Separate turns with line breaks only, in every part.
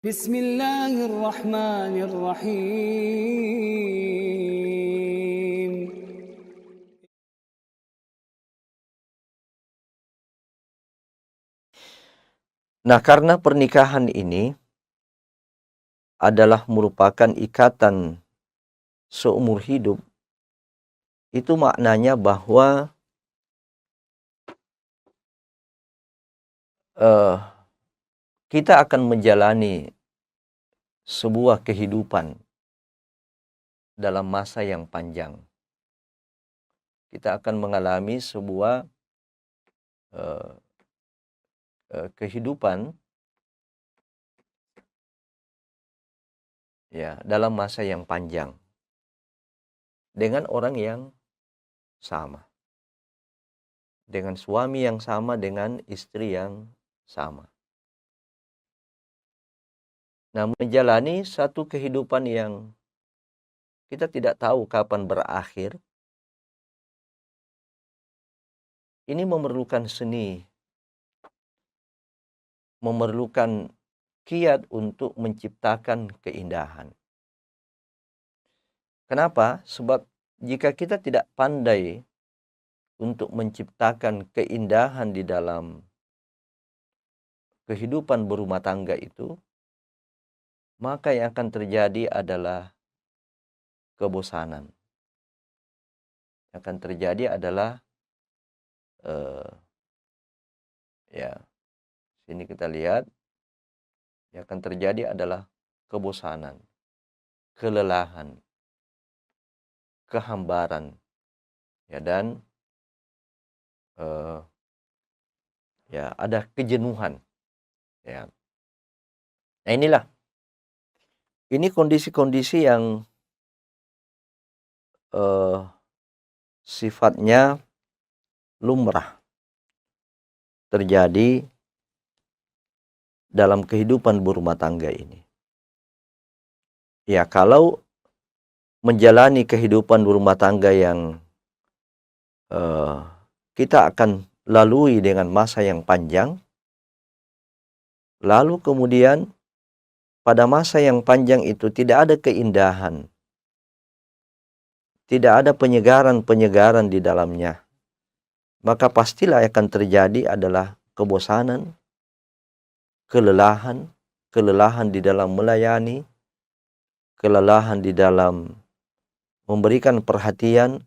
بسم الله الرحمن الرحيم.
Nah, karena pernikahan ini adalah merupakan ikatan seumur hidup, itu maknanya bahwa kita akan menjalani sebuah kehidupan dalam masa yang panjang. Kita akan mengalami sebuah kehidupan ya dalam masa yang panjang dengan orang yang sama, dengan suami yang sama, dengan istri yang sama. Nah, menjalani satu kehidupan yang kita tidak tahu kapan berakhir, ini memerlukan seni, memerlukan kiat untuk menciptakan keindahan. Kenapa? Sebab jika kita tidak pandai untuk menciptakan keindahan di dalam kehidupan berumah tangga itu, maka yang akan terjadi adalah kebosanan. Yang akan terjadi adalah sini kita lihat, yang akan terjadi adalah kebosanan, kelelahan, kehambaran, dan ada kejenuhan. Ya. Nah, ini kondisi-kondisi yang sifatnya lumrah terjadi dalam kehidupan berumah tangga ini. Ya, kalau menjalani kehidupan berumah tangga yang kita akan lalui dengan masa yang panjang, lalu kemudian pada masa yang panjang itu tidak ada keindahan, tidak ada penyegaran-penyegaran di dalamnya, maka pastilah akan terjadi adalah kebosanan, kelelahan di dalam melayani, kelelahan di dalam memberikan perhatian,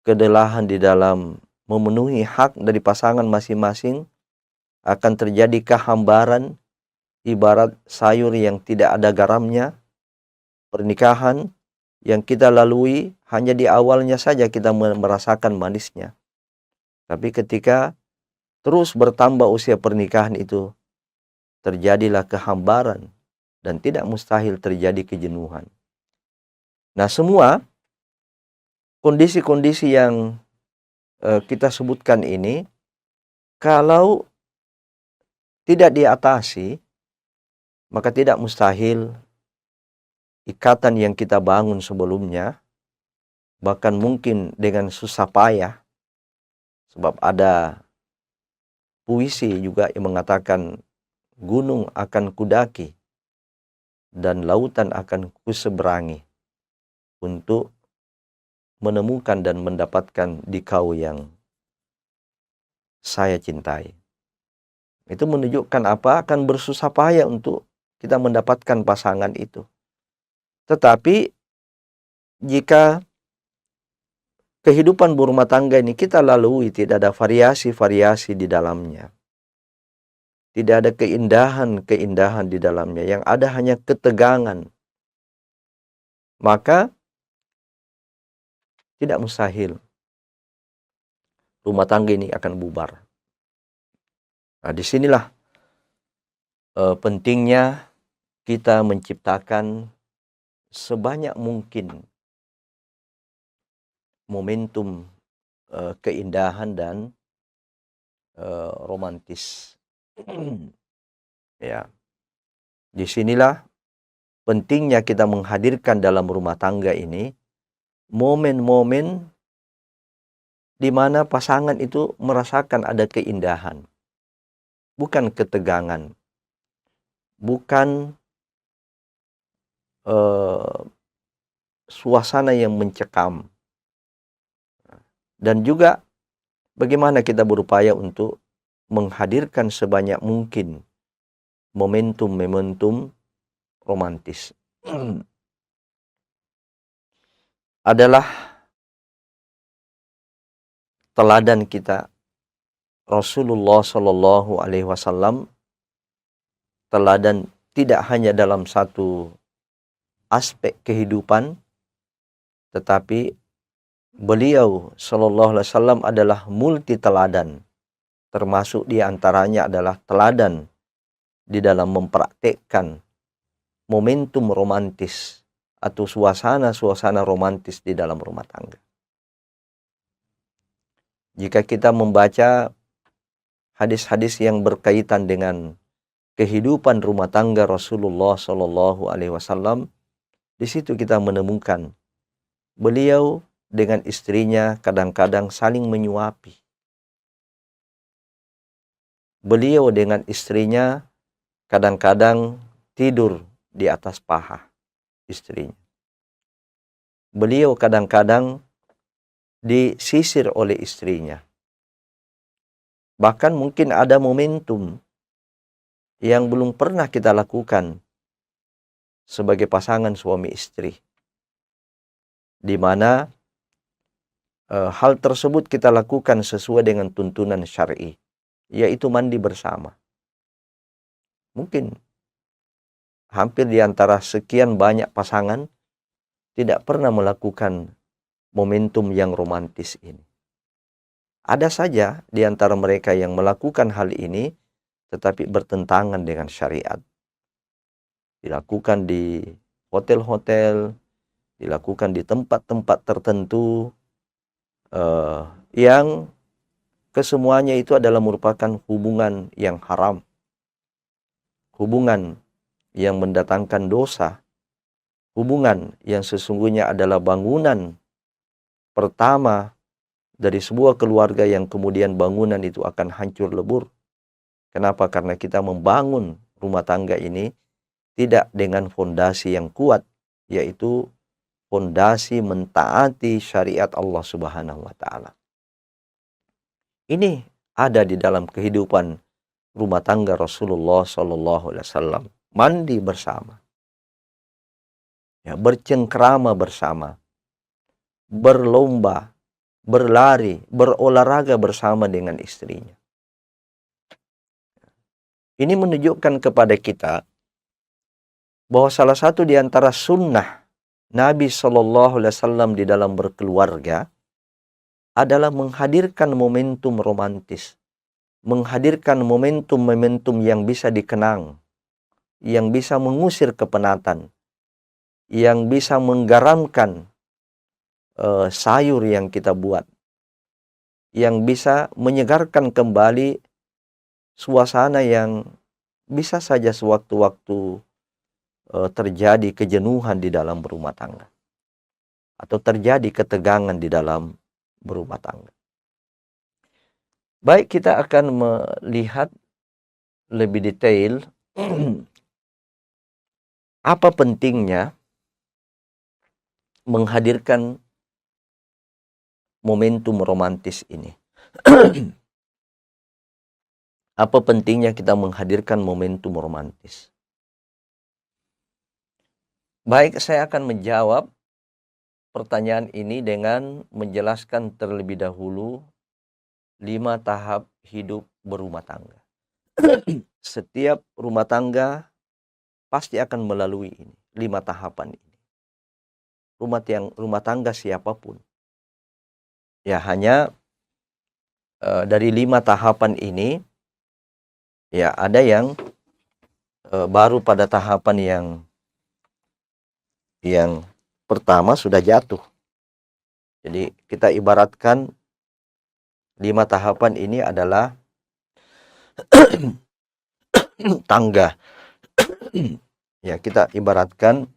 kelelahan di dalam memenuhi hak dari pasangan masing-masing, akan terjadi kehambaran, ibarat sayur yang tidak ada garamnya. Pernikahan yang kita lalui hanya di awalnya saja kita merasakan manisnya. Tapi ketika terus bertambah usia pernikahan itu, terjadilah kehambaran dan tidak mustahil terjadi kejenuhan. Nah, semua kondisi-kondisi yang kita sebutkan ini, kalau tidak diatasi, maka tidak mustahil ikatan yang kita bangun sebelumnya, bahkan mungkin dengan susah payah, sebab ada puisi juga yang mengatakan, gunung akan kudaki dan lautan akan kuseberangi untuk menemukan dan mendapatkan dikau yang saya cintai. Itu menunjukkan apa? Akan bersusah payah untuk kita mendapatkan pasangan itu. Tetapi jika kehidupan berumah tangga ini kita lalui, tidak ada variasi-variasi di dalamnya, tidak ada keindahan-keindahan di dalamnya, yang ada hanya ketegangan, maka tidak mustahil rumah tangga ini akan bubar. Nah, disinilah pentingnya kita menciptakan sebanyak mungkin momentum keindahan dan romantis. Ya, disinilah pentingnya kita menghadirkan dalam rumah tangga ini momen-momen di mana pasangan itu merasakan ada keindahan, bukan ketegangan, bukan eh, suasana yang mencekam, dan juga bagaimana kita berupaya untuk menghadirkan sebanyak mungkin momentum-momentum romantis. Adalah teladan kita Rasulullah Shallallahu Alaihi Wasallam, teladan tidak hanya dalam satu aspek kehidupan, tetapi beliau Shallallahu Alaihi Wasallam adalah multi teladan, termasuk di antaranya adalah teladan di dalam mempraktekkan momentum romantis atau suasana-suasana romantis di dalam rumah tangga. Jika kita membaca hadis-hadis yang berkaitan dengan kehidupan rumah tangga Rasulullah Shallallahu Alaihi Wasallam, di situ kita menemukan beliau dengan istrinya kadang-kadang saling menyuapi. Beliau dengan istrinya kadang-kadang tidur di atas paha istrinya. Beliau kadang-kadang disisir oleh istrinya. Bahkan mungkin ada momentum yang belum pernah kita lakukan sebagai pasangan suami istri, di mana hal tersebut kita lakukan sesuai dengan tuntunan syar'i, yaitu mandi bersama. Mungkin hampir di antara sekian banyak pasangan tidak pernah melakukan momentum yang romantis ini. Ada saja di antara mereka yang melakukan hal ini, tetapi bertentangan dengan syariat. Dilakukan di hotel-hotel, dilakukan di tempat-tempat tertentu, yang kesemuanya itu adalah merupakan hubungan yang haram, hubungan yang mendatangkan dosa, hubungan yang sesungguhnya adalah bangunan pertama dari sebuah keluarga yang kemudian bangunan itu akan hancur lebur. Kenapa? Karena kita membangun rumah tangga ini tidak dengan fondasi yang kuat, yaitu fondasi mentaati syariat Allah Subhanahu wa Ta'ala. Ini ada di dalam kehidupan rumah tangga Rasulullah Sallallahu Alaihi Wasallam. Mandi bersama, ya, bercengkrama bersama, berlomba, berlari, berolahraga bersama dengan istrinya. Ini menunjukkan kepada kita bahwa salah satu di antara sunnah Nabi Shallallahu Alaihi Wasallam di dalam berkeluarga adalah menghadirkan momentum romantis, menghadirkan momentum-momentum yang bisa dikenang, yang bisa mengusir kepenatan, yang bisa menggaramkan sayur yang kita buat, yang bisa menyegarkan kembali suasana yang bisa saja sewaktu-waktu terjadi kejenuhan di dalam berumah tangga, atau terjadi ketegangan di dalam berumah tangga. Baik, kita akan melihat lebih detail apa pentingnya menghadirkan momentum romantis ini. Apa pentingnya kita menghadirkan momentum romantis? Baik, saya akan menjawab pertanyaan ini dengan menjelaskan terlebih dahulu 5 tahap hidup berumah tangga. Setiap rumah tangga pasti akan melalui ini, 5 tahapan ini. Rumah tangga siapapun. Ya, hanya dari 5 tahapan ini, ya ada yang baru pada tahapan yang pertama sudah jatuh. Jadi kita ibaratkan 5 tahapan ini adalah tangga. Ya, kita ibaratkan,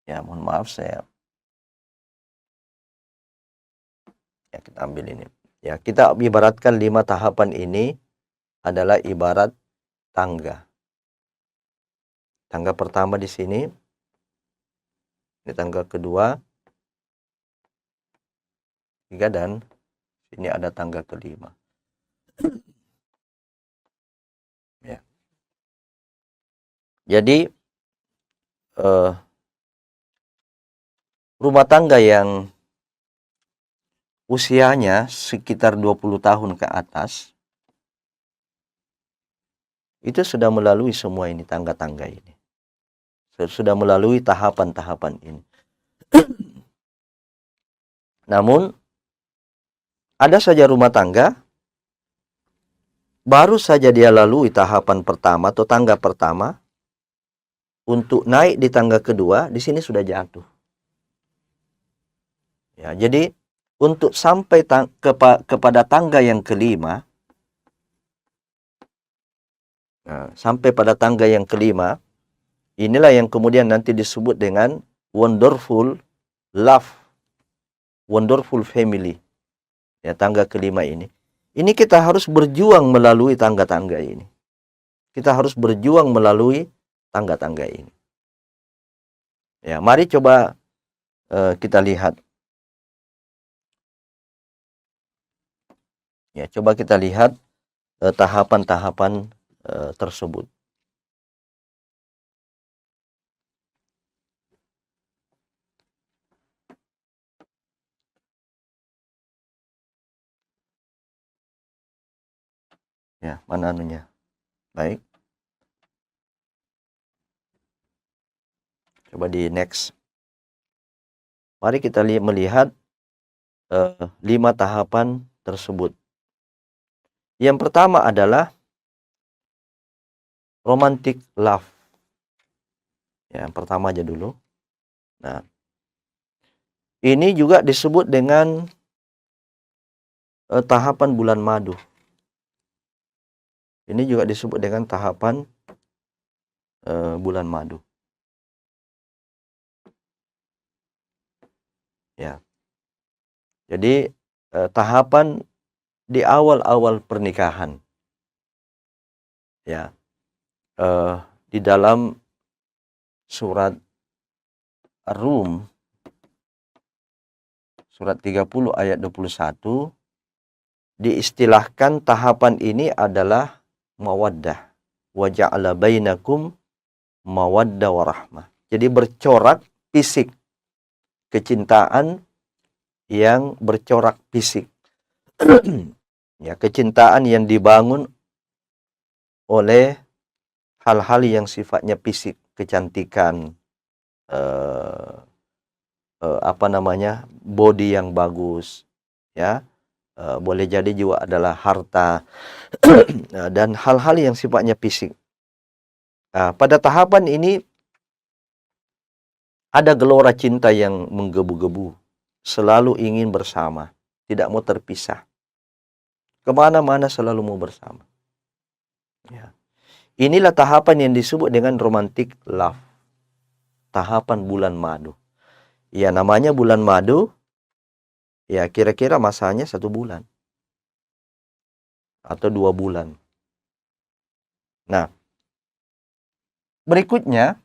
ya mohon maaf kita ambil ini. Ya, kita ibaratkan 5 tahapan ini adalah ibarat tangga. Tangga pertama di sini. Ini tangga kedua. 3 dan ini ada tangga kelima. Ya. Jadi rumah tangga yang usianya sekitar 20 tahun ke atas itu sudah melalui semua ini tangga-tangga ini. Sudah melalui tahapan-tahapan ini. Namun ada saja rumah tangga baru saja dia lalui tahapan pertama atau tangga pertama, untuk naik di tangga kedua, di sini sudah jatuh. Ya, jadi untuk sampai kepada tangga yang kelima, sampai pada tangga yang kelima, inilah yang kemudian nanti disebut dengan wonderful love, wonderful family. Ya, tangga kelima ini. Ini kita harus berjuang melalui tangga-tangga ini. Kita harus berjuang melalui tangga-tangga ini. Ya, mari coba kita lihat. Ya, coba kita lihat tahapan-tahapan tersebut. Ya, mana anunya? Baik. Coba di next. Mari kita melihat 5 tahapan tersebut. Yang pertama adalah romantic love. Ya, yang pertama aja dulu. Nah, ini juga disebut dengan tahapan bulan madu. Ini juga disebut dengan tahapan bulan madu. Ya. Jadi tahapan di awal-awal pernikahan. Ya. Di dalam surat Rum surat 30 ayat 21 diistilahkan tahapan ini adalah mawaddah, wa ja'ala bainakum mawaddah warahmah. Jadi bercorak fisik, kecintaan yang bercorak fisik. Ya, kecintaan yang dibangun oleh hal-hal yang sifatnya fisik, kecantikan, body yang bagus, ya, boleh jadi juga adalah harta dan hal-hal yang sifatnya fisik. Nah, pada tahapan ini ada gelora cinta yang menggebu-gebu, selalu ingin bersama, tidak mau terpisah, kemana-mana selalu mau bersama. Ya. Inilah tahapan yang disebut dengan romantic love, tahapan bulan madu. Ya, namanya bulan madu, ya kira-kira masanya 1 bulan atau 2 bulan. Nah, berikutnya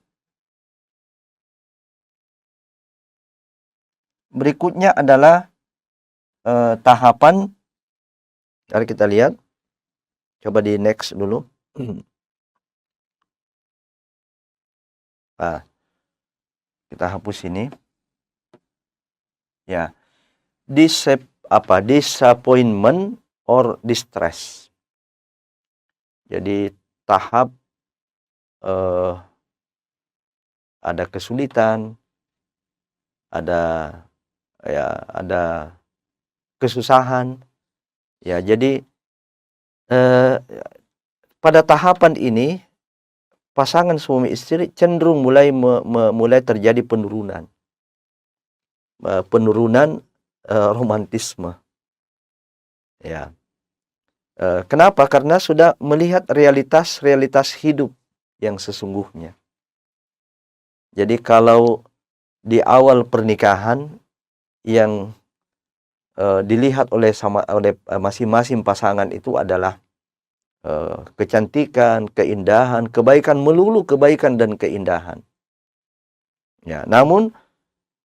adalah tahapan, mari kita lihat, coba di next dulu. Nah, kita hapus ini. Ya, disappointment or distress. Jadi tahap ada kesulitan, ada kesusahan. Ya, jadi pada tahapan ini pasangan suami istri cenderung mulai terjadi penurunan romantisme. Ya. Kenapa? Karena sudah melihat realitas hidup yang sesungguhnya. Jadi kalau di awal pernikahan yang dilihat oleh masing-masing pasangan itu adalah kecantikan, keindahan, kebaikan, melulu kebaikan dan keindahan. Ya, namun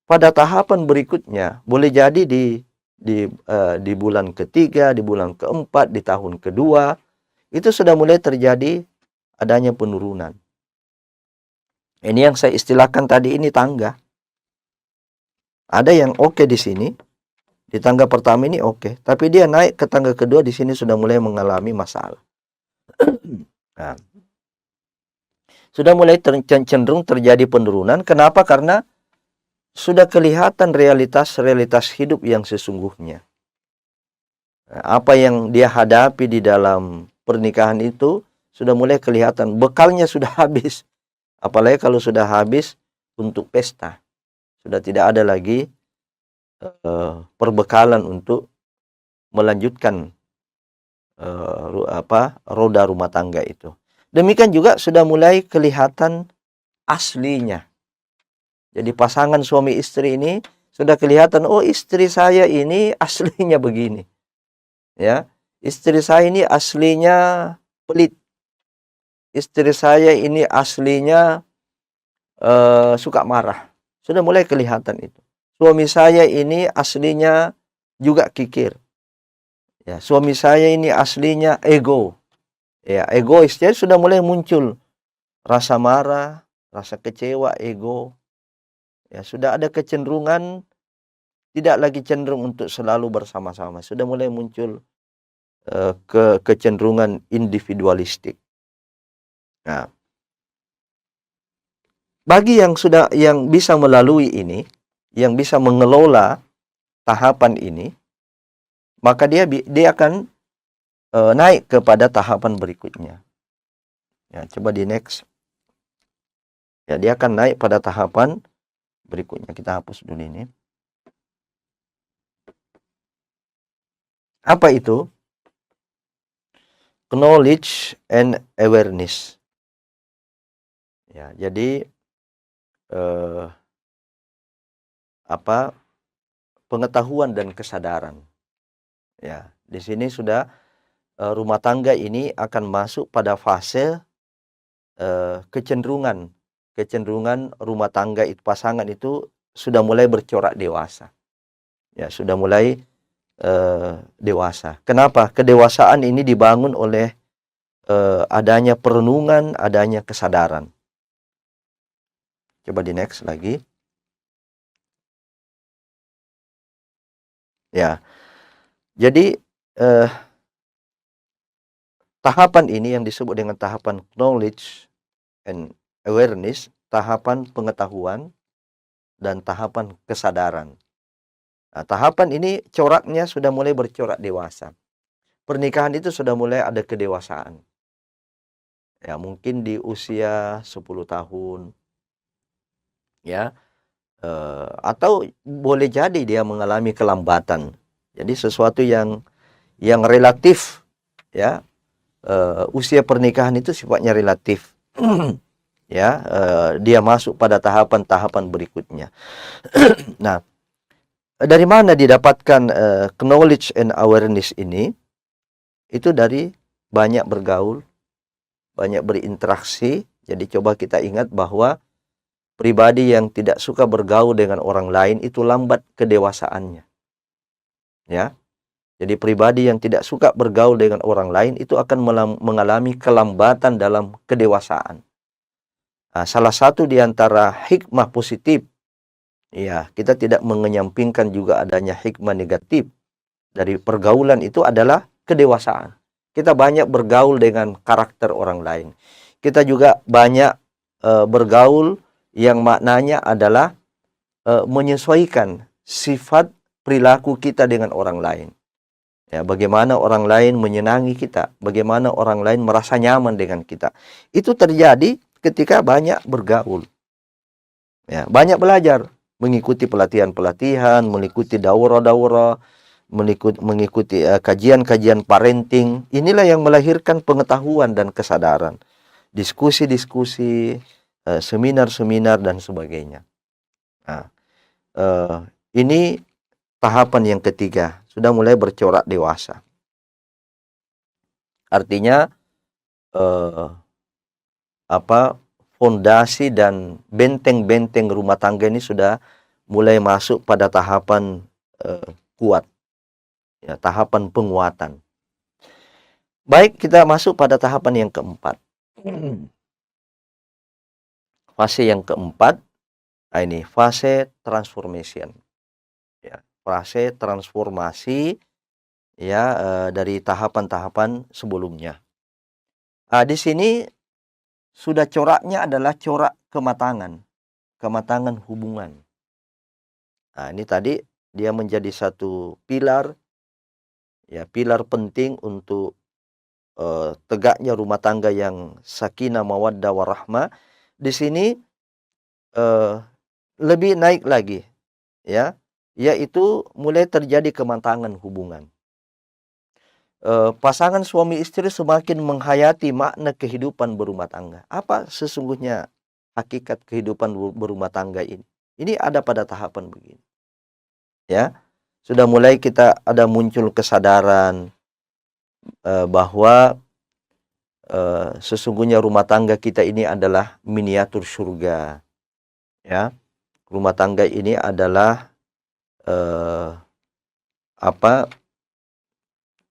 pada tahapan berikutnya boleh jadi di bulan ketiga, di bulan keempat, di tahun kedua itu sudah mulai terjadi adanya penurunan. Ini yang saya istilahkan tadi ini tangga. Ada yang oke di sini, di tangga pertama ini oke, tapi dia naik ke tangga kedua di sini sudah mulai mengalami masalah. Nah, sudah mulai cenderung terjadi penurunan. Kenapa? Karena sudah kelihatan realitas hidup yang sesungguhnya. Nah, apa yang dia hadapi di dalam pernikahan itu sudah mulai kelihatan. Bekalnya sudah habis. Apalagi kalau sudah habis untuk pesta. Sudah tidak ada lagi perbekalan untuk melanjutkan roda rumah tangga itu. Demikian juga sudah mulai kelihatan aslinya. Jadi pasangan suami istri ini sudah kelihatan, oh istri saya ini aslinya begini. Ya, istri saya ini aslinya pelit. Istri saya ini aslinya suka marah. Sudah mulai kelihatan itu. Suami saya ini aslinya juga kikir. Ya, suami saya ini aslinya ego. Ya, egois. Jadi sudah mulai muncul rasa marah, rasa kecewa, ego. Ya, sudah ada kecenderungan tidak lagi cenderung untuk selalu bersama-sama. Sudah mulai muncul kecenderungan individualistik. Nah, bagi yang bisa melalui ini, yang bisa mengelola tahapan ini, maka dia akan naik kepada tahapan berikutnya. Ya, coba di next. Ya, dia akan naik pada tahapan berikutnya. Kita hapus dulu ini. Apa itu? Knowledge and awareness. Ya, jadi pengetahuan dan kesadaran. Ya, di sini sudah rumah tangga ini akan masuk pada fase kecenderungan rumah tangga itu, pasangan itu sudah mulai bercorak dewasa. Ya, sudah mulai dewasa. Kenapa? Kedewasaan ini dibangun oleh adanya perenungan, adanya kesadaran. Coba di next lagi. Ya, jadi tahapan ini yang disebut dengan tahapan knowledge and awareness, tahapan pengetahuan dan tahapan kesadaran. Nah, tahapan ini coraknya sudah mulai bercorak dewasa. Pernikahan itu sudah mulai ada kedewasaan. Ya, mungkin di usia 10 tahun. Ya, atau boleh jadi dia mengalami kelambatan. Jadi sesuatu yang relatif, ya, usia pernikahan itu sifatnya relatif. Ya, dia masuk pada tahapan-tahapan berikutnya. Nah, dari mana didapatkan knowledge and awareness ini? Itu dari banyak bergaul, banyak berinteraksi. Jadi coba kita ingat bahwa pribadi yang tidak suka bergaul dengan orang lain itu lambat kedewasaannya. Ya. Jadi pribadi yang tidak suka bergaul dengan orang lain itu akan mengalami kelambatan dalam kedewasaan. Nah, salah satu di antara hikmah positif, ya, kita tidak mengenyampingkan juga adanya hikmah negatif dari pergaulan itu adalah kedewasaan. Kita banyak bergaul dengan karakter orang lain. Kita juga banyak bergaul yang maknanya adalah menyesuaikan sifat perilaku kita dengan orang lain. Ya, bagaimana orang lain menyenangi kita, bagaimana orang lain merasa nyaman dengan kita. Itu terjadi ketika banyak bergaul. Ya, banyak belajar, mengikuti pelatihan-pelatihan, mengikuti daurah-daurah, mengikuti kajian-kajian parenting. Inilah yang melahirkan pengetahuan dan kesadaran. Diskusi-diskusi, seminar-seminar dan sebagainya. Nah, ini tahapan yang ketiga, sudah mulai bercorak dewasa. Artinya eh, fondasi dan benteng-benteng rumah tangga ini sudah mulai masuk pada tahapan kuat, ya, tahapan penguatan. Baik, kita masuk pada tahapan yang keempat. Fase yang keempat, ini fase transformation, ya, fase transformasi, ya, dari tahapan-tahapan sebelumnya. Di sini sudah coraknya adalah corak kematangan hubungan. Ini tadi dia menjadi satu pilar, ya, pilar penting untuk tegaknya rumah tangga yang sakinah mawaddah warahmah. Di sini lebih naik lagi, ya, yaitu mulai terjadi kematangan hubungan. Pasangan suami istri semakin menghayati makna kehidupan berumah tangga. Apa sesungguhnya hakikat kehidupan berumah tangga ini? Ini ada pada tahapan begini, ya. Sudah mulai kita ada muncul kesadaran bahwa sesungguhnya rumah tangga kita ini adalah miniatur surga, ya. Rumah tangga ini adalah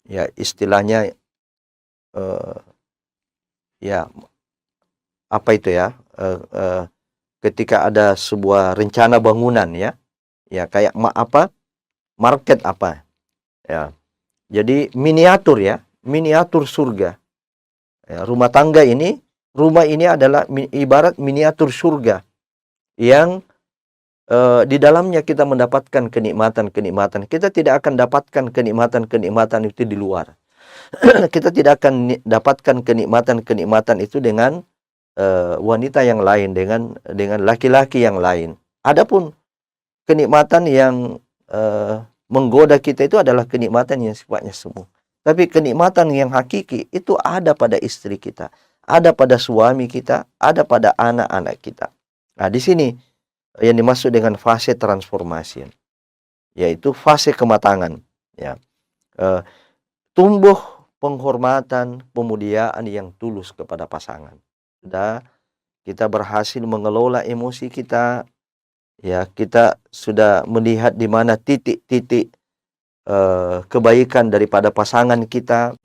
ya, istilahnya ya, apa itu ya, ketika ada sebuah rencana bangunan, ya, kayak market apa, ya. Jadi miniatur, ya, miniatur surga. Ya, rumah ini adalah ibarat miniatur surga yang di dalamnya kita mendapatkan kenikmatan-kenikmatan. Kita tidak akan dapatkan kenikmatan-kenikmatan itu di luar. Kita tidak akan dapatkan kenikmatan-kenikmatan itu dengan wanita yang lain, dengan laki-laki yang lain. Adapun kenikmatan yang menggoda kita itu adalah kenikmatan yang sifatnya semu. Tapi kenikmatan yang hakiki itu ada pada istri kita, ada pada suami kita, ada pada anak-anak kita. Di sini yang dimaksud dengan fase transformasi, yaitu fase kematangan, ya. Tumbuh penghormatan, pemuliaan yang tulus kepada pasangan. Sudah kita berhasil mengelola emosi kita, ya, kita sudah melihat di mana titik-titik kebaikan daripada pasangan kita,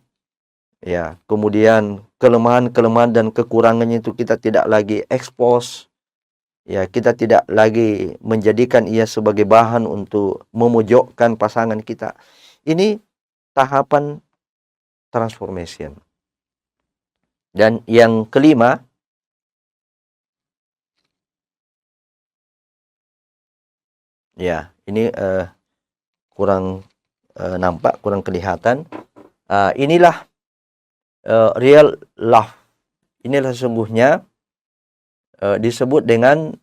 ya. Kemudian kelemahan-kelemahan dan kekurangannya itu kita tidak lagi expose, ya, kita tidak lagi menjadikan ia sebagai bahan untuk memojokkan pasangan kita. Ini tahapan transformation. Dan yang kelima, ya, ini kurang nampak, kurang kelihatan. Inilah real love. Inilah sesungguhnya disebut dengan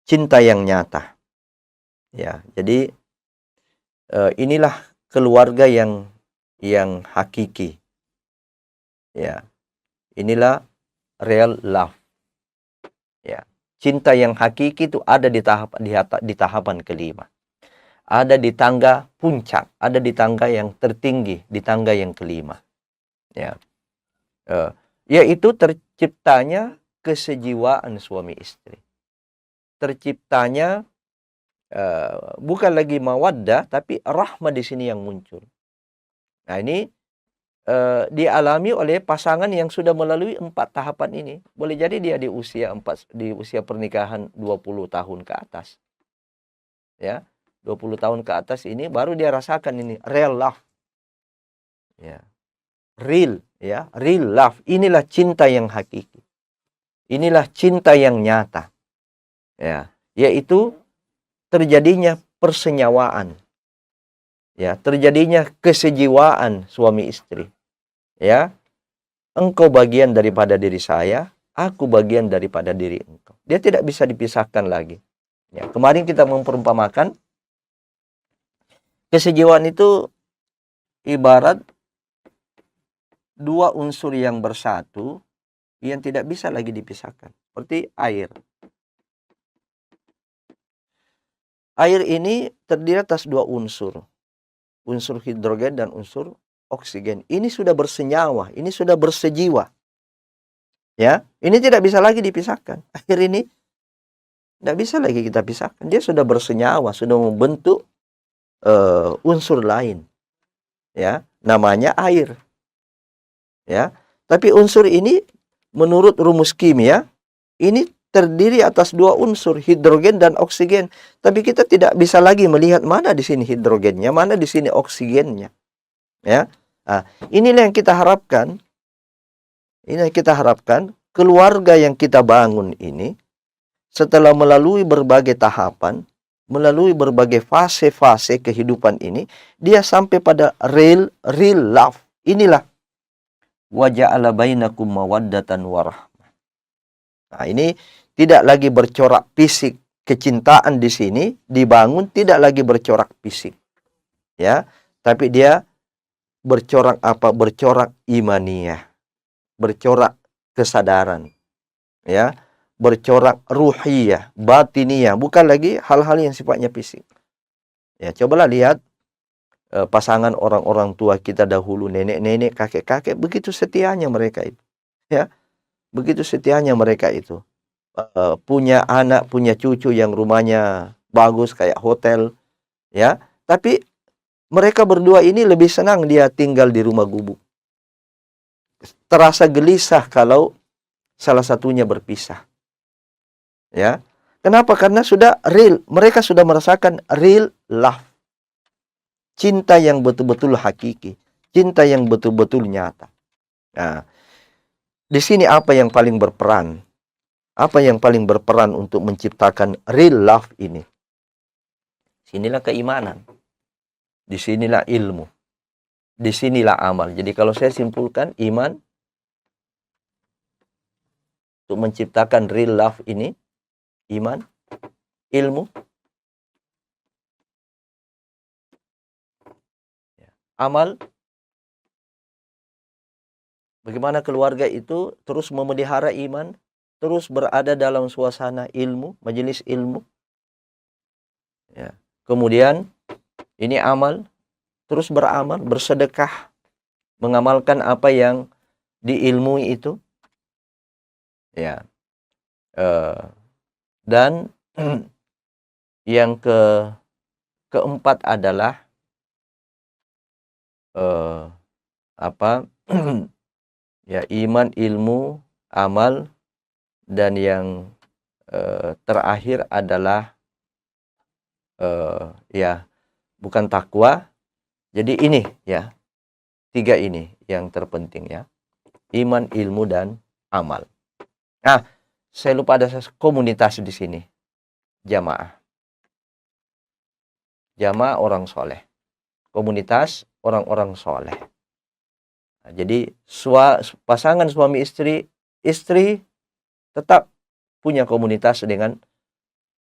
cinta yang nyata, ya. Jadi inilah keluarga yang hakiki, ya. Inilah real love, ya. Cinta yang hakiki itu ada di tahapan kelima. Ada di tangga puncak, ada di tangga yang tertinggi, di tangga yang kelima, ya. Yaitu terciptanya kesejiwaan suami istri. Terciptanya bukan lagi mawaddah, tapi rahmah di sini yang muncul. Nah, ini dialami oleh pasangan yang sudah melalui 4 tahapan ini. Boleh jadi dia di usia pernikahan 20 tahun ke atas, ya. 20 tahun ke atas ini baru dia rasakan ini real love, ya. Real, ya, real love. Inilah cinta yang hakiki. Inilah cinta yang nyata, ya, yaitu terjadinya persenyawaan, ya, terjadinya kesejiwaan suami istri, ya. Engkau bagian daripada diri saya, aku bagian daripada diri engkau. Dia tidak bisa dipisahkan lagi, ya. Kemarin kita memperumpamakan kesejiwaan itu ibarat 2 unsur yang bersatu yang tidak bisa lagi dipisahkan, seperti air. Air ini terdiri atas 2 unsur, unsur hidrogen dan unsur oksigen. Ini sudah bersenyawa, ini sudah bersejiwa. Ya, ini tidak bisa lagi dipisahkan. Air ini tidak bisa lagi kita pisahkan. Dia sudah bersenyawa, sudah membentuk unsur lain. Ya, namanya air. Ya, tapi unsur ini menurut rumus kimia ini terdiri atas dua unsur, hidrogen dan oksigen. Tapi kita tidak bisa lagi melihat mana di sini hidrogennya, mana di sini oksigennya. Ya, nah, inilah yang kita harapkan. Ini yang kita harapkan, keluarga yang kita bangun ini setelah melalui berbagai tahapan, melalui berbagai fase-fase kehidupan ini, dia sampai pada real love. Inilah wa ja'ala bainakum mawaddatan warahmah. Nah, ini tidak lagi bercorak fisik. Kecintaan di sini dibangun tidak lagi bercorak fisik. Ya, tapi dia bercorak apa? Bercorak imaniyah. Bercorak kesadaran. Ya, bercorak ruhiyah, batiniyah, bukan lagi hal-hal yang sifatnya fisik. Ya, cobalah lihat pasangan orang-orang tua kita dahulu, nenek-nenek, kakek-kakek, begitu setianya mereka itu. Ya, begitu setianya mereka itu. Punya anak, punya cucu yang rumahnya bagus kayak hotel, ya. Tapi mereka berdua ini lebih senang dia tinggal di rumah gubuk. Terasa gelisah kalau salah satunya berpisah. Ya. Kenapa? Karena sudah real, mereka sudah merasakan real love. Cinta yang betul-betul hakiki, cinta yang betul-betul nyata. Nah, di sini apa yang paling berperan? Apa yang paling berperan untuk menciptakan real love ini? Sinilah keimanan. Disinilah ilmu. Disinilah amal. Jadi kalau saya simpulkan, iman untuk menciptakan real love ini, iman, ilmu, amal. Bagaimana keluarga itu terus memelihara iman, terus berada dalam suasana ilmu, majelis ilmu. Ya. Kemudian ini amal, terus beramal, bersedekah, mengamalkan apa yang diilmui itu. Ya. Dan yang keempat adalah apa? Ya, iman, ilmu, amal, dan yang terakhir adalah ya, bukan takwa. Jadi ini ya, tiga ini yang terpenting ya. Iman, ilmu, dan amal. Nah, saya lupa ada komunitas di sini. Jamaah. Jamaah orang soleh. Komunitas orang-orang soleh. Nah, jadi pasangan suami istri, istri tetap punya komunitas dengan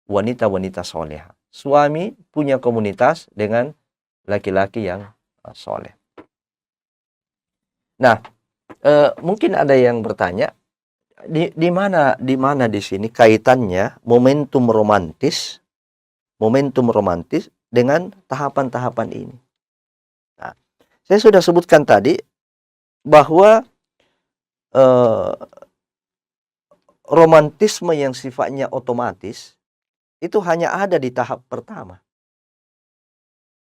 wanita-wanita soleh. Suami punya komunitas dengan laki-laki yang soleh. Nah, mungkin ada yang bertanya, di mana di sini kaitannya momentum romantis dengan tahapan-tahapan ini. Nah, saya sudah sebutkan tadi bahwa romantisme yang sifatnya otomatis itu hanya ada di tahap pertama.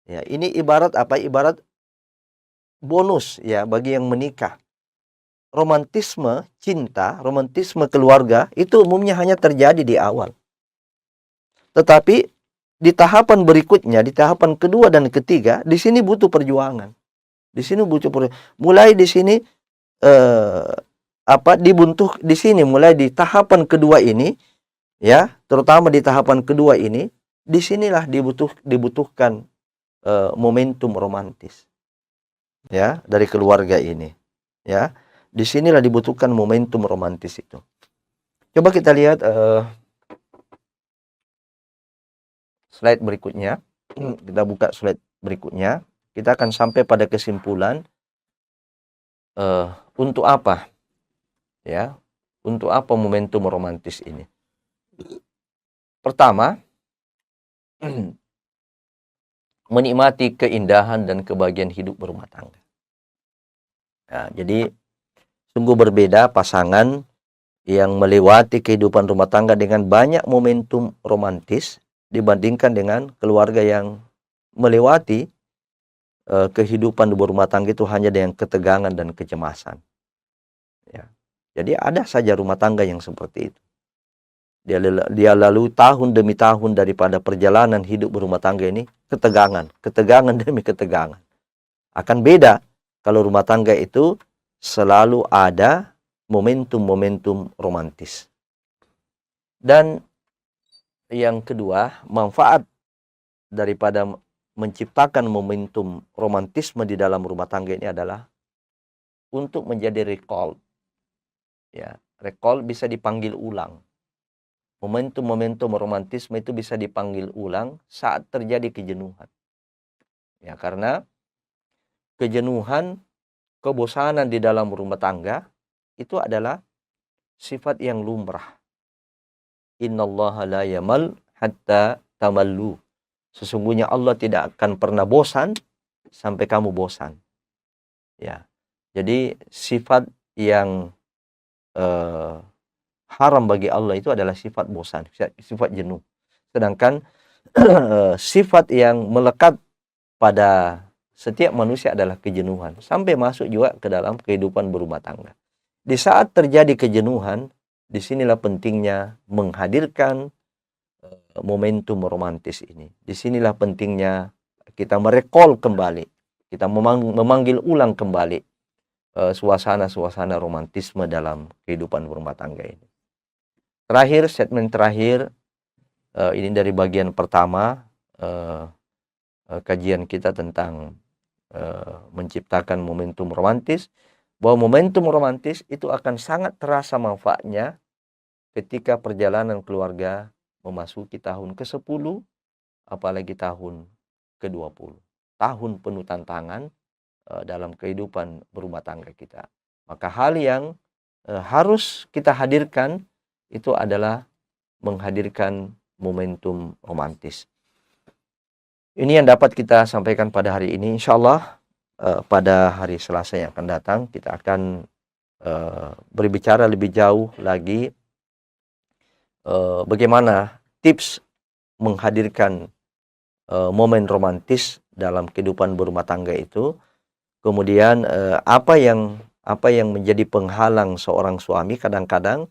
Ya, ini ibarat apa? Ibarat bonus ya bagi yang menikah. Romantisme cinta, romantisme keluarga itu umumnya hanya terjadi di awal. Tetapi di tahapan berikutnya, di tahapan kedua dan ketiga, di sini butuh perjuangan. Di sini butuh mulai di sini di sini mulai di tahapan kedua ini ya, terutama di tahapan kedua ini, disinilah dibutuhkan momentum romantis ya dari keluarga ini ya. Disinilah dibutuhkan momentum romantis itu. Coba kita lihat slide berikutnya. Kita buka slide berikutnya. Kita akan sampai pada kesimpulan untuk apa ya, untuk apa momentum romantis ini. Pertama, menikmati keindahan dan kebahagiaan hidup berumah tangga. Ya, jadi sungguh berbeda pasangan yang melewati kehidupan rumah tangga dengan banyak momentum romantis dibandingkan dengan keluarga yang melewati kehidupan berumah tangga itu hanya dengan ketegangan dan kecemasan. Ya. Jadi ada saja rumah tangga yang seperti itu. Dia lalu tahun demi tahun daripada perjalanan hidup berumah tangga ini ketegangan demi ketegangan. Akan beda kalau rumah tangga itu selalu ada momentum-momentum romantis. Dan yang kedua, manfaat daripada menciptakan momentum romantisme di dalam rumah tangga ini adalah untuk menjadi recall. Ya, recall bisa dipanggil ulang. Momentum-momentum romantisme itu bisa dipanggil ulang saat terjadi kejenuhan. Ya, karena kejenuhan, kebosanan di dalam rumah tangga itu adalah sifat yang lumrah. Innallaha la yamal hatta tamallu. Sesungguhnya Allah tidak akan pernah bosan sampai kamu bosan. Ya. Jadi sifat yang haram bagi Allah itu adalah sifat bosan, sifat jenuh. Sedangkan sifat yang melekat pada setiap manusia adalah kejenuhan. Sampai masuk juga ke dalam kehidupan berumah tangga. Di saat terjadi kejenuhan, disinilah pentingnya menghadirkan momentum romantis ini. Disinilah pentingnya kita merekol kembali. Kita memanggil ulang kembali suasana-suasana romantisme dalam kehidupan berumah tangga ini. Terakhir, statement terakhir, ini dari bagian pertama kajian kita tentang menciptakan momentum romantis, bahwa momentum romantis itu akan sangat terasa manfaatnya ketika perjalanan keluarga memasuki tahun ke-10, apalagi tahun ke-20. Tahun penuh tantangan dalam kehidupan berumah tangga kita. Maka hal yang harus kita hadirkan itu adalah menghadirkan momentum romantis. Ini yang dapat kita sampaikan pada hari ini. Insya Allah pada hari Selasa yang akan datang kita akan berbicara lebih jauh lagi bagaimana tips menghadirkan momen romantis dalam kehidupan berumah tangga itu. Kemudian apa yang menjadi penghalang seorang suami kadang-kadang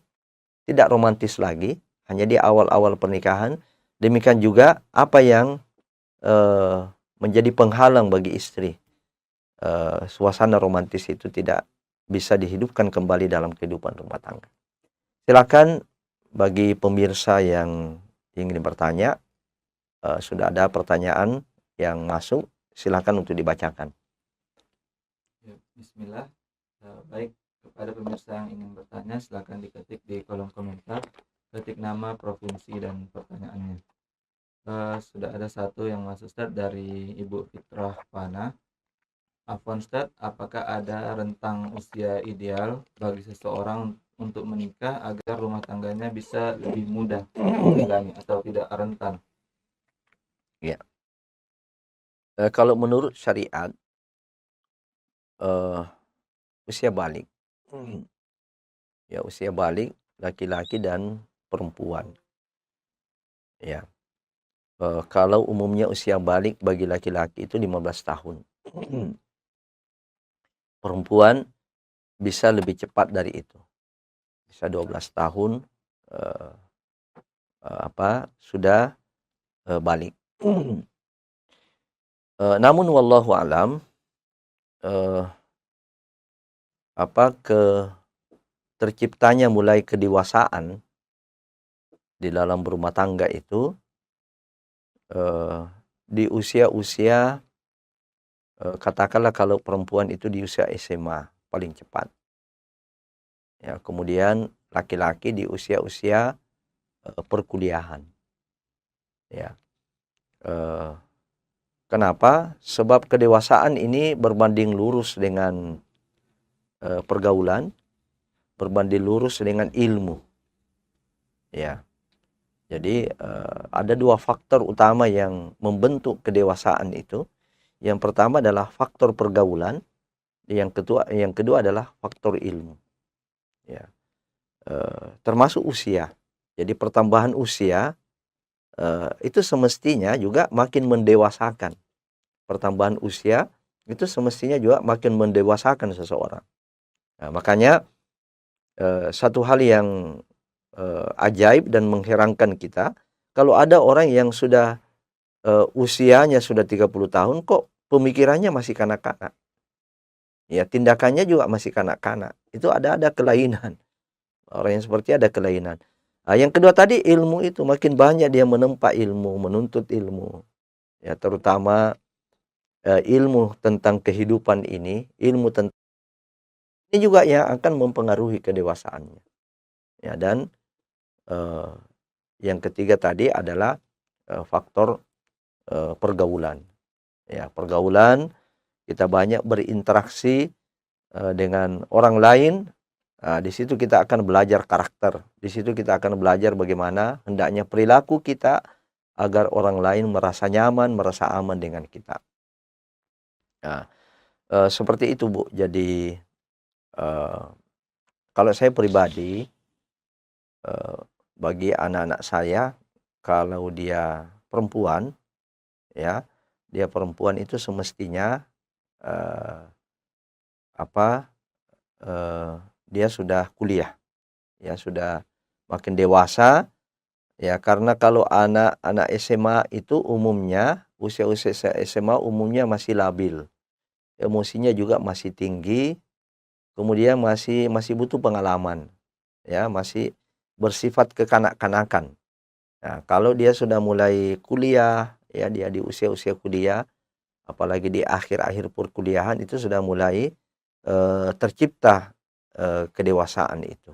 tidak romantis lagi, hanya di awal-awal pernikahan. Demikian juga apa yang menjadi penghalang bagi istri. Suasana romantis itu tidak bisa dihidupkan kembali dalam kehidupan rumah tangga. Silakan bagi pemirsa yang ingin bertanya, sudah ada pertanyaan yang masuk, silakan untuk dibacakan.
Ya, bismillah. Baik, kepada pemirsa yang ingin bertanya silakan diketik di kolom komentar, ketik nama, provinsi, dan pertanyaannya. Sudah ada satu yang masuk, Ustaz, dari Ibu Fitrah Fana. Afwan Ustaz, apakah ada rentang usia ideal bagi seseorang untuk menikah agar rumah tangganya bisa lebih mudah dijalani atau tidak rentan?
Ya. Kalau menurut syariat, usia balik. Ya, usia balik laki-laki dan perempuan. Ya. Kalau umumnya usia balik bagi laki-laki itu 15 tahun. Perempuan bisa lebih cepat dari itu. Bisa 12 tahun sudah balik. Namun wallahu alam terciptanya mulai kedewasaan di dalam berumah tangga itu di usia-usia katakanlah kalau perempuan itu di usia SMA paling cepat. Ya, kemudian laki-laki di usia-usia perkuliahan. Ya. Kenapa? Sebab kedewasaan ini berbanding lurus dengan pergaulan, berbanding lurus dengan ilmu. Ya. Jadi ada dua faktor utama yang membentuk kedewasaan itu. Yang pertama adalah faktor pergaulan, Yang kedua adalah faktor ilmu. Ya. Termasuk usia. Jadi pertambahan usia itu semestinya juga makin mendewasakan. Pertambahan usia itu semestinya juga makin mendewasakan seseorang. Nah, makanya satu hal yang ajaib dan mengherankan kita, kalau ada orang yang sudah usianya sudah 30 tahun kok pemikirannya masih kanak-kanak. Ya, tindakannya juga masih kanak-kanak. Itu ada kelainan. Orang yang seperti ada kelainan. Nah, yang kedua tadi ilmu itu makin banyak dia menempa ilmu, menuntut ilmu. Ya, terutama ilmu tentang kehidupan ini, ilmu tentang ini juga yang akan mempengaruhi kedewasaannya. Ya, dan yang ketiga tadi adalah faktor pergaulan. Ya, pergaulan, kita banyak berinteraksi dengan orang lain. Di situ kita akan belajar karakter. Di situ kita akan belajar bagaimana hendaknya perilaku kita agar orang lain merasa nyaman, merasa aman dengan kita. Nah, seperti itu, Bu. Jadi kalau saya pribadi, bagi anak-anak saya, kalau dia perempuan, ya, dia perempuan itu semestinya dia sudah kuliah, ya, sudah makin dewasa, ya, karena kalau anak-anak SMA itu umumnya usia-usia SMA umumnya masih labil, emosinya juga masih tinggi, kemudian masih butuh pengalaman, ya, masih bersifat kekanak-kanakan. Nah, kalau dia sudah mulai kuliah, ya, dia di usia-usia kuliah, apalagi di akhir-akhir perkuliahan itu sudah mulai tercipta kedewasaan itu.